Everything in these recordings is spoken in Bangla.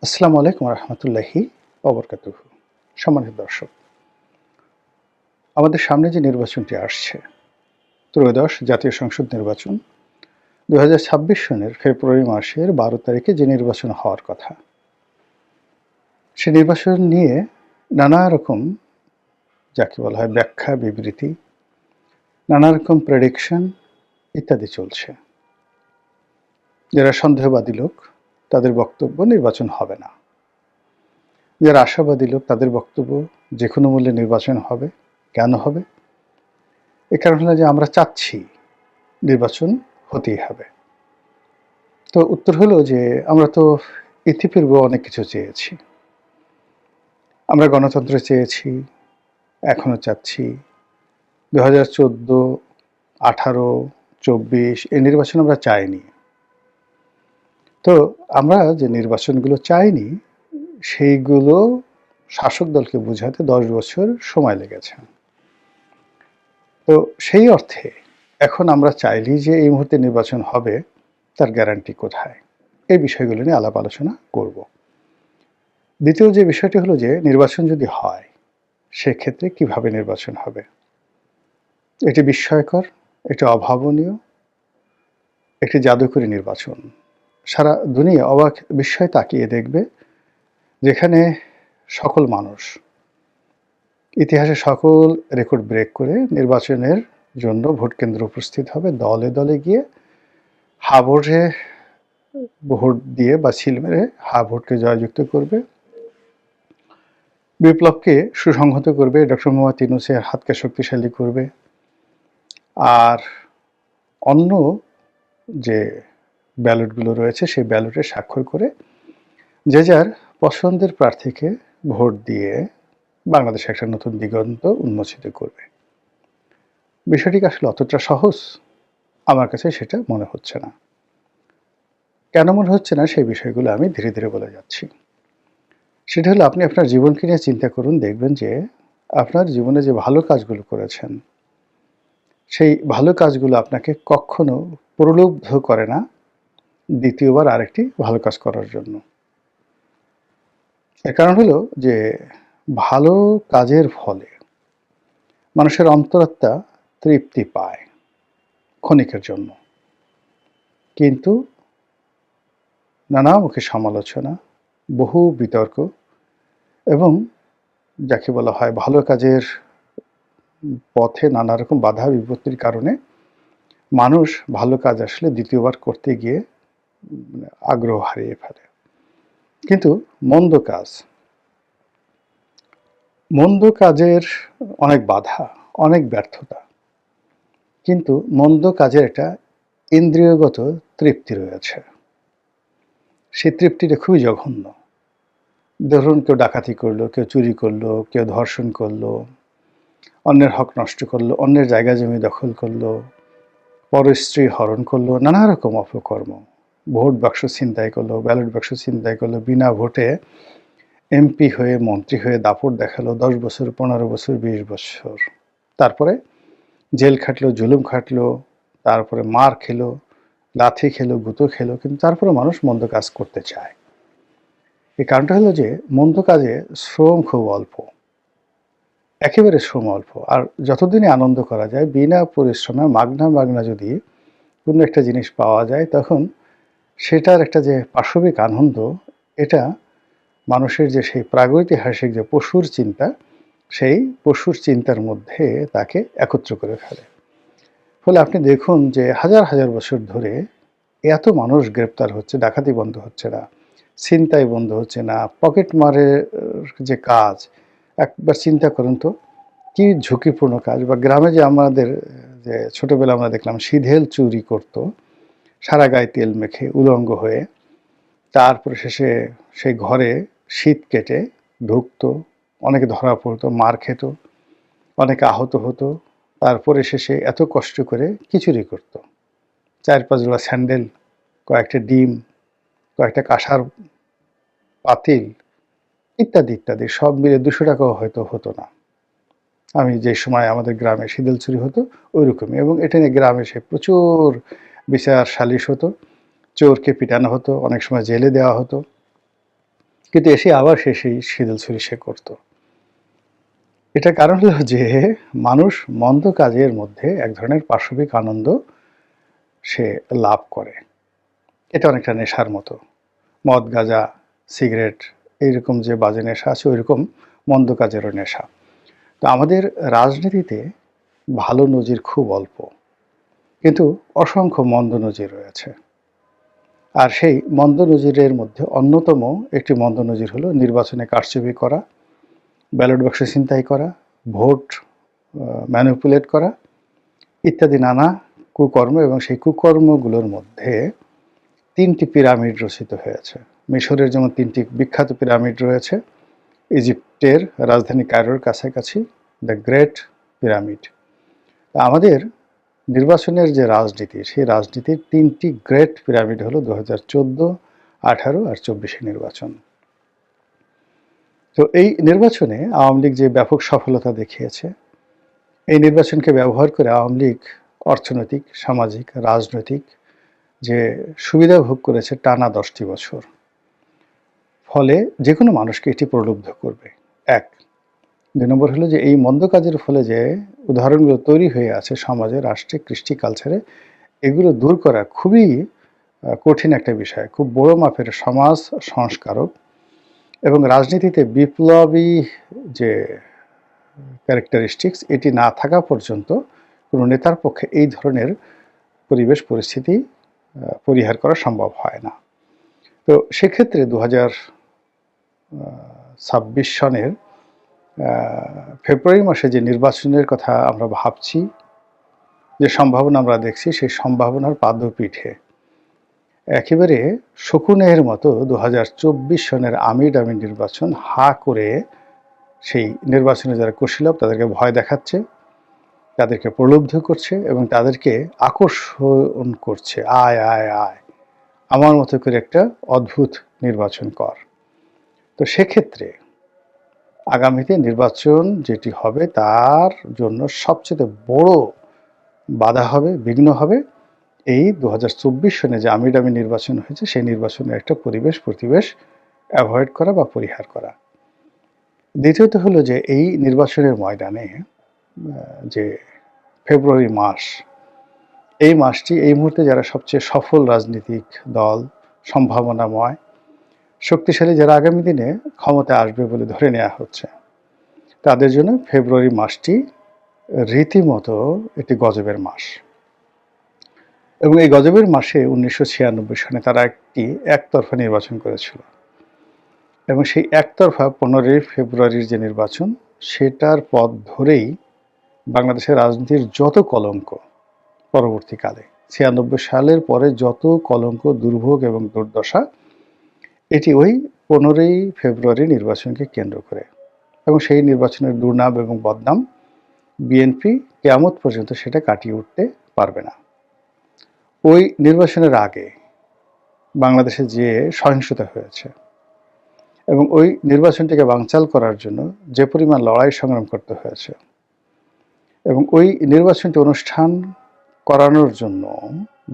আসসালামু আলাইকুম রহমতুল্লাহি ওবরকাতুহু। সম্মানিত দর্শক, আমাদের সামনে যে নির্বাচনটি আসছে, ত্রয়োদশ জাতীয় সংসদ নির্বাচন ২০২৬ সনের ফেব্রুয়ারি মাসের ১২ তারিখে যে নির্বাচন হওয়ার কথা, সে নির্বাচন নিয়ে নানা রকম যাকে বলা হয় ব্যাখ্যা, বিবৃতি, নানা রকম প্রেডিকশন ইত্যাদি চলছে। যারা সন্দেহবাদী লোক তাদের বক্তব্য নির্বাচন হবে না, যারা আশাবাদী লোক তাদের বক্তব্য যে কোনো মূল্যে নির্বাচন হবে। কেন হবে? এ কারণ হলো যে আমরা চাচ্ছি নির্বাচন হতেই হবে। তো উত্তর হলো যে আমরা তো ইতিপূর্বে অনেক কিছু চেয়েছি। আমরা গণতন্ত্র চেয়েছি, এখনো চাচ্ছি। ২০১৪, ১৮, ২৪ এই নির্বাচন আমরা চাইনি। তো আমরা যে নির্বাচনগুলো চাইনি সেইগুলো শাসক দলকে বোঝাতে ১০ বছর সময় লেগেছে। তো সেই অর্থে এখন আমরা চাইলেই যে এই মুহূর্তে নির্বাচন হবে তার গ্যারান্টি কোথায়? এই বিষয়গুলো নিয়ে আলাপ আলোচনা করব। দ্বিতীয় যে বিষয়টি হলো যে নির্বাচন যদি হয় সেক্ষেত্রে কিভাবে নির্বাচন হবে? এটি বিস্ময়কর, এটি অভাবনীয়, একটি জাদুকরী নির্বাচন। সারা দুনিয়া অবাক বিস্ময়ে তাকিয়ে দেখবে, যেখানে সকল মানুষ ইতিহাসে সকল রেকর্ড ব্রেক করে নির্বাচনের জন্য ভোট কেন্দ্রে উপস্থিত হবে, দলে দলে গিয়ে হা ভোটে ভোট দিয়ে বা সিল মেরে হা ভোটকে জয়যুক্ত করবে, বিপ্লবকে সুসংহত করবে, ডক্টর মোহাম্মদ ইউনূসের হাতকে শক্তিশালী করবে। আর অন্য যে ব্যালটগুলো রয়েছে সেই ব্যালটে স্বাক্ষর করে যে যার পছন্দের প্রার্থীকে ভোট দিয়ে বাংলাদেশে একটা নতুন দিগন্ত উন্মোচিত করবে। বিষয়টি আসলে অতটা সহজ আমার কাছে সেটা মনে হচ্ছে না। কেন মনে হচ্ছে না সেই বিষয়গুলো আমি ধীরে ধীরে বলে যাচ্ছি। সেটা হলো আপনি আপনার জীবনকে নিয়ে চিন্তা করুন, দেখবেন যে আপনার জীবনে যে ভালো কাজগুলো করেছেন সেই ভালো কাজগুলো আপনাকে কখনো প্রলুব্ধ করে না দ্বিতীয়বার আরেকটি ভালো কাজ করার জন্য। এর কারণ হলো যে ভালো কাজের ফলে মানুষের অন্তরাত্মা তৃপ্তি পায় ক্ষণিকের জন্য, কিন্তু নানামুখী সমালোচনা, বহু বিতর্ক এবং যাকে বলা হয় ভালো কাজের পথে নানা রকম বাধা বিপত্তির কারণে মানুষ ভালো কাজ আসলে দ্বিতীয়বার করতে গিয়ে আগ্রহ হারিয়ে ফেলে। কিন্তু মন্দ কাজের অনেক বাধা, অনেক ব্যর্থতা, কিন্তু মন্দ কাজের একটা ইন্দ্রিয়গত তৃপ্তি রয়েছে। সেই তৃপ্তিটা খুবই জঘন্য। ধরুন কেউ ডাকাতি করলো, কেউ চুরি করলো, কেউ ধর্ষণ করলো, অন্যের হক নষ্ট করলো, অন্যের জায়গা জমি দখল করলো, পরস্ত্রী হরণ করলো, নানা রকম অপকর্ম, ভোট বাক্স ছিনতাই করলো, ব্যালট বাক্স ছিনতাই করলো, বিনা ভোটে এমপি হয়ে মন্ত্রী হয়ে দাপট দেখালো ১০ বছর, ১৫ বছর, ২০ বছর। তারপরে জেল খাটলো, জুলুম খাটলো, তারপরে মার খেলো, লাথি খেলো, গুঁতো খেলো, কিন্তু তারপরে মানুষ মন্দ কাজ করতে চায়। এই কারণটা হলো যে মন্দ কাজে শ্রম খুব অল্প, একেবারে শ্রম অল্প। আর যতদিনই আনন্দ করা যায় বিনা পরিশ্রমে মাগনা যদি কোনো একটা জিনিস পাওয়া যায়, তখন সেটার একটা যে পাশবিক আনন্দ, এটা মানুষের যে সেই প্রাগৈতিহাসিক যে পশুর চিন্তা, সেই পশুর চিন্তার মধ্যে তাকে একত্র করে ফেলে। ফলে আপনি দেখুন যে হাজার হাজার বছর ধরে এত মানুষ গ্রেপ্তার হচ্ছে, ডাকাতি বন্ধ হচ্ছে না, ছিনতাই বন্ধ হচ্ছে না, পকেট মারের যে কাজ, একবার চিন্তা করুন তো কি ঝুঁকিপূর্ণ কাজ। বা গ্রামে যে আমাদের যে ছোটবেলা আমরা দেখলাম সিধেল চুরি করত, সারা গায়ে তেল মেখে উলঙ্গ হয়ে, তারপরে শেষে সেই ঘরে শীত কেটে ঢুকতো, অনেকে ধরা পড়তো, মার খেত, অনেকে আহত হতো, তারপরে শেষে এত কষ্ট করে কি চুরি করত? ৪-৫ জোড়া স্যান্ডেল, কয়েকটা ডিম, কয়েকটা কাঁসার পাতিল ইত্যাদি ইত্যাদি, সব মিলে ২০০ টাকাও হয়তো হতো না। আমি যে সময় আমাদের গ্রামে সিঁদুর চুরি হতো ওইরকমই, এবং এটা নিয়ে গ্রামে সে প্রচুর বিচার সালিশ হতো, চোরকে পিটানো হতো, অনেক সময় জেলে দেওয়া হতো। কিন্তু এসে আবার সেই শিডিউল ছুরি সে করত। এটার কারণ হলো যে মানুষ মন্দ কাজের মধ্যে এক ধরনের পাশবিক আনন্দ সে লাভ করে। এটা অনেকটা নেশার মতো। মদ, গাঁজা, সিগারেট এইরকম যে বাজে নেশা আছে ওইরকম মন্দ কাজেরও নেশা। তো আমাদের রাজনীতিতে ভালো নজির খুব অল্প, কিন্তু অসংখ্য মন্দ নজির রয়েছে। আর সেই মন্দ নজিরের মধ্যে অন্যতম একটি মন্দ নজির হলো নির্বাচনে কারচুপি করা, ব্যালট বাক্স ছিনতাই করা, ভোট ম্যানিপুলেট করা ইত্যাদি নানা কুকর্ম। এবং সেই কুকর্মগুলোর মধ্যে 3টি পিরামিড রচিত হয়েছে। মিশরের যেমন 3টি বিখ্যাত পিরামিড রয়েছে, ইজিপ্টের রাজধানী কায়রোর কাছাকাছি দ্য গ্রেট পিরামিড। আমাদের নির্বাচনের যে রাজনীতি, সেই রাজনীতির 3টি গ্রেট পিরামিড হলো 2014, 18 আর 24 নির্বাচন। তো এই নির্বাচনে আওয়ামী লীগ যে ব্যাপক সফলতা দেখিয়েছে, এই নির্বাচনকে ব্যবহার করে আওয়ামী লীগ অর্থনৈতিক, সামাজিক, রাজনৈতিক যে সুবিধা ভোগ করেছে টানা 10টি বছর। ফলে যে কোনো মানুষকে এটি প্রলুব্ধ করবে। 1 2 নম্বর হলো যে এই মন্দ কাজের ফলে যে উদাহরণগুলো তৈরি হয়ে আছে সমাজে, রাষ্ট্রে, কৃষ্টি, কালচারে, এগুলো দূর করা খুবই কঠিন একটা বিষয়, খুব বড় মাপের সমাজ সংস্কারক এবং রাজনীতিতে বিপ্লবী যে ক্যারেক্টারিস্টিক্স এটি না থাকা পর্যন্ত কোনো নেতার পক্ষে এই ধরনের পরিবেশ পরিস্থিতি পরিহার করা সম্ভব হয় না। তো সেক্ষেত্রে 2026 সনের ফেব্রুয়ারি মাসে যে নির্বাচনের কথা আমরা ভাবছি, যে সম্ভাবনা আমরা দেখছি, সেই সম্ভাবনার পাদপীঠে একেবারে শকুনের মতো 2024 সনের আমিডামি নির্বাচন হা করে সেই নির্বাচনে যারা কুশীলব তাদেরকে ভয় দেখাচ্ছে, তাদেরকে প্রলুব্ধ করছে এবং তাদেরকে আকর্ষণ করছে, আয় আয় আয় আমার মতো করে একটা অদ্ভুত নির্বাচন কর। তো সেক্ষেত্রে আগামীতে নির্বাচন যেটি হবে তার জন্য সবচেয়ে বড় বাধা হবে, বিঘ্ন হবে এই 2024 সনে যে আমিডামি নির্বাচন হয়েছে সেই নির্বাচনের একটা পরিবেশ অ্যাভয়েড করা বা পরিহার করা। দ্বিতীয়ত হলো যে এই নির্বাচনের ময়দানে যে ফেব্রুয়ারি মাস, এই মাসটি এই মুহূর্তে যারা সবচেয়ে সফল রাজনৈতিক দল, সম্ভাবনাময়, শক্তিশালী, যারা আগামী দিনে ক্ষমতায় আসবে বলে ধরে নেওয়া হচ্ছে, তাদের জন্য ফেব্রুয়ারি মাসটি রীতিমতো একটি গজবের মাস। এবং এই গজবের মাসে 1996 সনে তারা একতরফা নির্বাচন করেছিল এবং সেই একতরফা 15 ফেব্রুয়ারির যে নির্বাচন, সেটার পথ ধরেই বাংলাদেশের রাজনীতির যত কলঙ্ক পরবর্তীকালে 96 সালের পরে যত কলঙ্ক, দুর্ভোগ এবং দুর্দশা, এটি ওই 15 ফেব্রুয়ারি নির্বাচনকে কেন্দ্র করে। এবং সেই নির্বাচনের দুর্নাম এবং বদনাম বিএনপি কিয়ামত পর্যন্ত সেটা কাটিয়ে উঠতে পারবে না। ওই নির্বাচনের আগে বাংলাদেশে যে সহিংসতা হয়েছে এবং ওই নির্বাচনটিকে বানচাল করার জন্য যে পরিমাণ লড়াই সংগ্রাম করতে হয়েছে এবং ওই নির্বাচনটি অনুষ্ঠান করানোর জন্য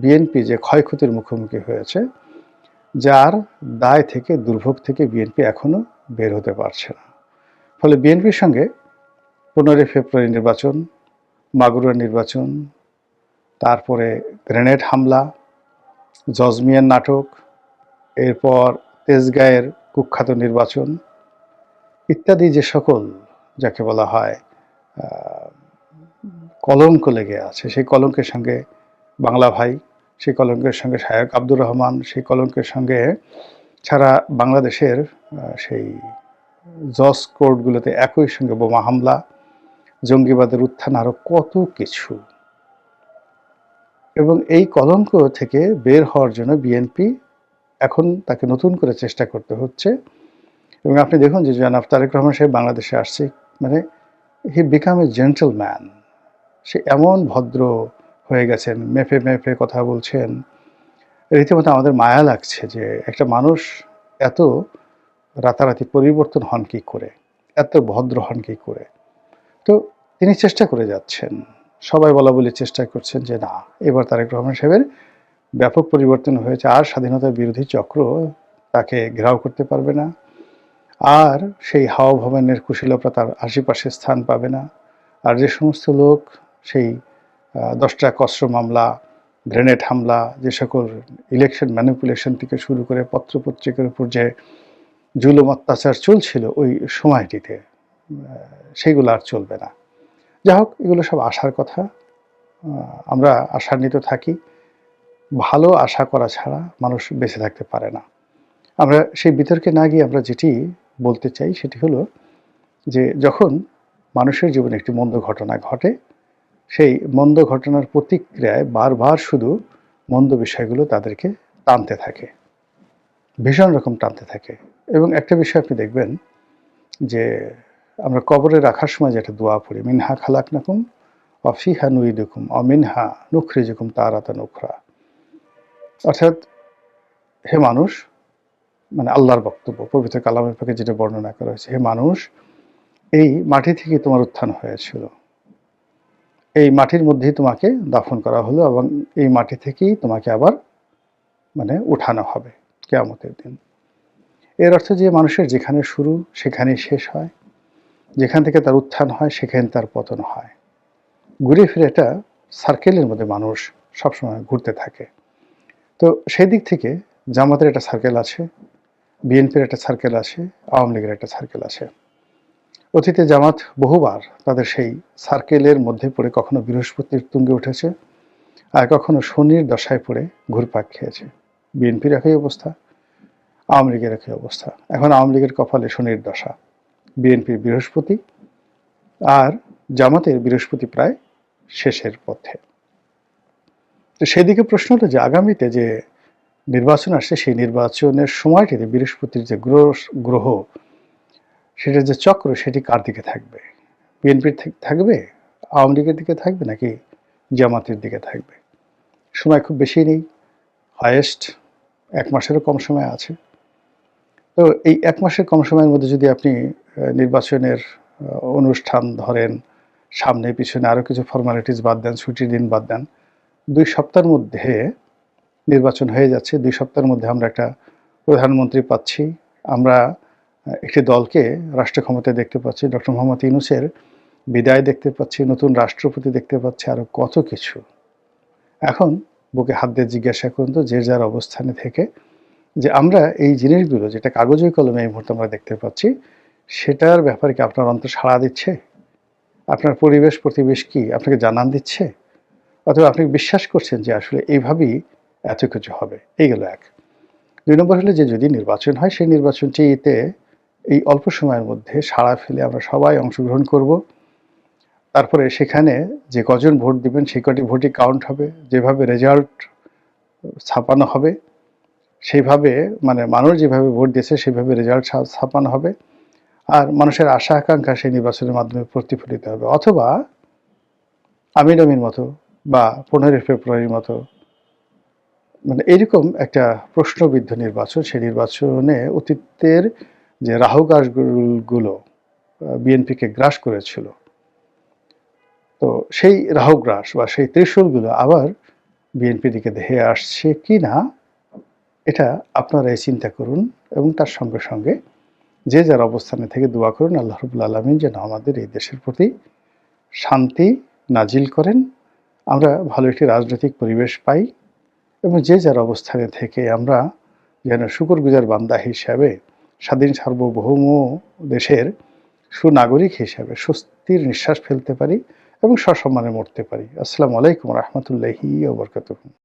বিএনপি যে ক্ষয়ক্ষতির মুখোমুখি হয়েছে, যার দায় থেকে, দুর্ভোগ থেকে বিএনপি এখনো বের হতে পারছে না। ফলে বিএনপির সঙ্গে 15 ফেব্রুয়ারি নির্বাচন, মাগুরা নির্বাচন, তারপরে গ্রেনেড হামলা, জজমিয়ার নাটক, এরপর তেজগাঁয়ের কুখ্যাত নির্বাচন ইত্যাদি যে সকল যাকে বলা হয় কলঙ্ক লেগে আছে, সেই কলঙ্কের সঙ্গে বাংলা ভাই, সেই কলঙ্কের সঙ্গে শায়ক আব্দুর রহমান, সেই কলঙ্কের সঙ্গে ছাড়া বাংলাদেশের সেই জজ কোর্টগুলোতে একই সঙ্গে বোমা হামলা, জঙ্গিবাদের উত্থান, আরও কত কিছু। এবং এই কলঙ্ক থেকে বের হওয়ার জন্য বিএনপি এখন তাকে নতুন করে চেষ্টা করতে হচ্ছে। এবং আপনি দেখুন যে জনাব তারেক রহমান সাহেব বাংলাদেশে আসছে, মানে হি বিকাম এ জেন্টলম্যান। সে এমন ভদ্র হয়ে গেছেন, মেপে মেপে কথা বলছেন, রীতিমতো আমাদের মায়া লাগছে যে একটা মানুষ এত রাতারাতি পরিবর্তন হন কী করে, এত ভদ্র হন কী করে। তো তিনি চেষ্টা করে যাচ্ছেন, সবাই বলা বলি চেষ্টা করছেন যে না, এবার তারেক রহমান সাহেবের ব্যাপক পরিবর্তন হয়েছে, আর স্বাধীনতা বিরোধী চক্র তাকে ঘেরাও করতে পারবে না, আর সেই হাওয়া ভবনের কুশীলতা তার আশেপাশে স্থান পাবে না। আর যে সমস্ত লোক সেই 10টা কসরো মামলা, গ্রেনেড হামলা, যে সকল ইলেকশন ম্যানিপুলেশন থেকে শুরু করে পত্র-পত্রিকার উপর যে জুলুম অত্যাচার চলছিল ওই সময়টিতে, সেগুলো আর চলবে না। যাই হোক, এগুলো সব আশার কথা। আমরা আশান্বিত থাকি। ভালো আশা করা ছাড়া মানুষ বেঁচে থাকতে পারে না। আমরা সেই বিতর্কে না গিয়ে আমরা যেটি বলতে চাই সেটি হলো যে, যখন মানুষের জীবনে একটি মন্দ ঘটনা ঘটে, সেই মন্দ ঘটনার প্রতিক্রিয়ায় বারবার শুধু মন্দ বিষয়গুলো তাদেরকে টানতে থাকে, ভীষণ রকম টানতে থাকে। এবং একটা বিষয় আপনি দেখবেন যে, আমরা কবরে রাখার সময় যেটা দোয়া পড়ি, মিনহা খালাকনাকুম ওয়া ফিহা নুইদুকুম ওয়া মিনহা নুখরিজুকুম তারাতান উখরা। অর্থাৎ, হে মানুষ, মানে আল্লাহর বক্তব্য, পবিত্র কালামের পাকে যেটা বর্ণনা করা হয়েছে, হে মানুষ, এই মাটি থেকে তোমার উত্থান হয়েছিল, এই মাটির মধ্যেই তোমাকে দাফন করা হলো এবং এই মাটি থেকেই তোমাকে আবার উঠানো হবে কিয়ামতের দিন। এর অর্থ যে, মানুষের যেখানে শুরু সেখানেই শেষ হয়, যেখান থেকে তার উত্থান হয় সেখানে তার পতন হয়। ঘুরে ফিরে একটা সার্কেলের মধ্যে মানুষ সবসময় ঘুরতে থাকে। তো সেই দিক থেকে জামাতের একটা সার্কেল আছে, বিএনপির একটা সার্কেল আছে, আওয়ামী লীগের একটা সার্কেল আছে। অতীতে জামাত বহুবার তাদের সেই সার্কেলের মধ্যে পড়ে কখনো বৃহস্পতির তুঙ্গে উঠেছে, আর কখনো শনির দশায় পড়ে ঘুরপাক খেয়েছে। বিএনপির একই অবস্থা, আওয়ামী লীগের একই অবস্থা। এখন আওয়ামী লীগের কপালে শনির দশা, বিএনপির বৃহস্পতি, আর জামাতের বৃহস্পতি প্রায় শেষের পথে। তো সেদিকে প্রশ্ন হলো যে, আগামীতে যে নির্বাচন আসছে সেই নির্বাচনের সময়টিতে বৃহস্পতির যে গ্রহ, সেটার যে চক্র, সেটি কার দিকে থাকবে? বিএনপির থাকবে, আওয়ামী লীগের দিকে থাকবে, নাকি জামাতের দিকে থাকবে? সময় খুব বেশি নেই, হায়েস্ট 1 মাসেরও কম সময় আছে। তো এই 1 মাসের কম সময়ের মধ্যে যদি আপনি নির্বাচনের অনুষ্ঠান ধরেন, সামনে পিছনে আরও কিছু ফর্মালিটিস বাদ দেন, ছুটির দিন বাদ দেন, 2 সপ্তাহের মধ্যে নির্বাচন হয়ে যাচ্ছে। 2 সপ্তাহের মধ্যে আমরা একটা প্রধানমন্ত্রী পাচ্ছি, আমরা একটি দলকে রাষ্ট্র ক্ষমতায় দেখতে পাচ্ছি, ডক্টর মোহাম্মদ ইউনূসের বিদায় দেখতে পাচ্ছি, নতুন রাষ্ট্রপতি দেখতে পাচ্ছি, আরও কত কিছু। এখন বুকে হাত দিয়ে জিজ্ঞাসা করুন তো, যে যার অবস্থানে থেকে, যে আমরা এই জিনিসগুলো যেটা কাগজে কলমে এই মুহূর্তে আমরা দেখতে পাচ্ছি, সেটার ব্যাপারে কি আপনার অন্তর সাড়া দিচ্ছে? আপনার পরিবেশ প্রতিবেশ কি আপনাকে জানান দিচ্ছে? অথবা আপনি বিশ্বাস করছেন যে আসলে এইভাবেই এত কিছু হবে? এই গেল 1। 2 নম্বর হলো যে, যদি নির্বাচন হয়, সেই নির্বাচনটিতে এই অল্প সময়ের মধ্যে সাড়া ফেলে আমরা সবাই অংশগ্রহণ করব। তারপরে সেখানে যে কজন ভোট দিবেন সেই কটি ভোটই কাউন্ট হবে, যেভাবে রেজাল্ট ছাপানো হবে সেইভাবে, মানুষ যেভাবে ভোট দিয়েছে সেভাবে রেজাল্ট ছাপানো হবে, আর মানুষের আশা আকাঙ্ক্ষা সেই নির্বাচনের মাধ্যমে প্রতিফলিত হবে। অথবা আমির আমির মতো বা 15 ফেব্রুয়ারির মতো এইরকম একটা প্রশ্নবিদ্ধ নির্বাচন, সেই নির্বাচনে অতীতের যে রাহুগ্রাসগুলো বিএনপিকে গ্রাস করেছিল, তো সেই রাহুগ্রাস বা সেই ত্রিশূলগুলো আবার বিএনপির দিকে ধেয়ে আসছে কি না, এটা আপনারাই চিন্তা করুন। এবং তার সঙ্গে সঙ্গে যে যার অবস্থানে থেকে দোয়া করুন, আল্লাহ রাব্বুল আলামিন যেন আমাদের এই দেশের প্রতি শান্তি নাজিল করেন, আমরা ভালো একটি রাজনৈতিক পরিবেশ পাই, এবং যে যার অবস্থানে থেকে আমরা যেন শুকরগুজার বান্দা হিসাবে স্বাধীন সার্বভৌম দেশের সুনাগরিক হিসাবে স্বস্তির নিঃশ্বাস ফেলতে পারি এবং সসম্মানে মরতে পারি। আসসালামু আলাইকুম ওয়া রাহমাতুল্লাহি ওয়া বারাকাতুহু।